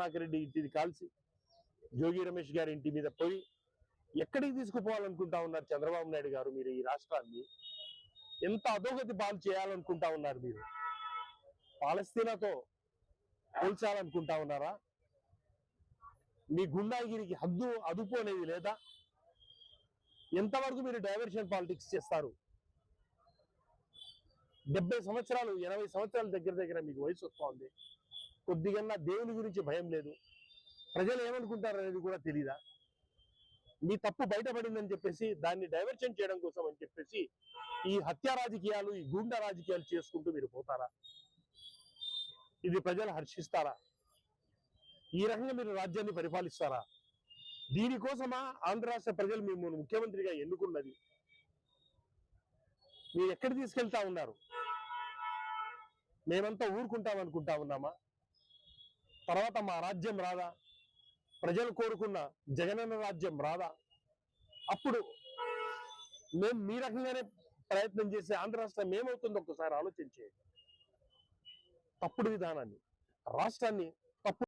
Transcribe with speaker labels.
Speaker 1: కరుణాకర్ రెడ్డి ఇంటిని కాల్చి జోగి రమేష్ గారి ఇంటి మీద పోయి ఎక్కడికి తీసుకుపోవాలనుకుంటా ఉన్నారు చంద్రబాబు నాయుడు గారు? మీరు ఈ రాష్ట్రాన్ని ఎంత అధోగతి పాలు చేయాలనుకుంటా ఉన్నారు? మీరు పాలస్తీనాతో పోల్చాలనుకుంటా ఉన్నారా? మీ గుండాగిరికి అదుపు అనేది లేదా? ఎంతవరకు మీరు డైవర్షన్ పాలిటిక్స్ చేస్తారు? 70 సంవత్సరాలు 80 సంవత్సరాల దగ్గర మీకు వయసు వస్తోంది. కొద్దిగా దేవుని గురించి భయం లేదు. ప్రజలు ఏమనుకుంటారు అనేది కూడా తెలీదా? మీ తప్పు బయటపడిందని చెప్పేసి దాన్ని డైవర్షన్ చేయడం కోసం అని చెప్పేసి ఈ హత్య రాజకీయాలు, ఈ గూండా రాజకీయాలు చేసుకుంటూ మీరు పోతారా? ఇది ప్రజలు హర్షిస్తారా? ఈ రకంగా మీరు రాజ్యాన్ని పరిపాలిస్తారా? దీనికోసమా ఆంధ్ర రాష్ట్ర ప్రజలు మిమ్మల్ని ముఖ్యమంత్రిగా ఎన్నుకున్నది? మీరు ఎక్కడ తీసుకెళ్తా ఉన్నారు? మేమంతా ఊరుకుంటామనుకుంటా ఉన్నామా? తర్వాత మా రాజ్యం రాదా? ప్రజలు కోరుకున్న జగనన్న రాజ్యం రాదా? అప్పుడు మేము మీ రకంగానే ప్రయత్నం చేసే ఆంధ్ర రాష్ట్రం ఏమవుతుందో ఒక్కసారి ఆలోచించేయండి. తప్పుడు విధానాన్ని, రాష్ట్రాన్ని తప్పుడు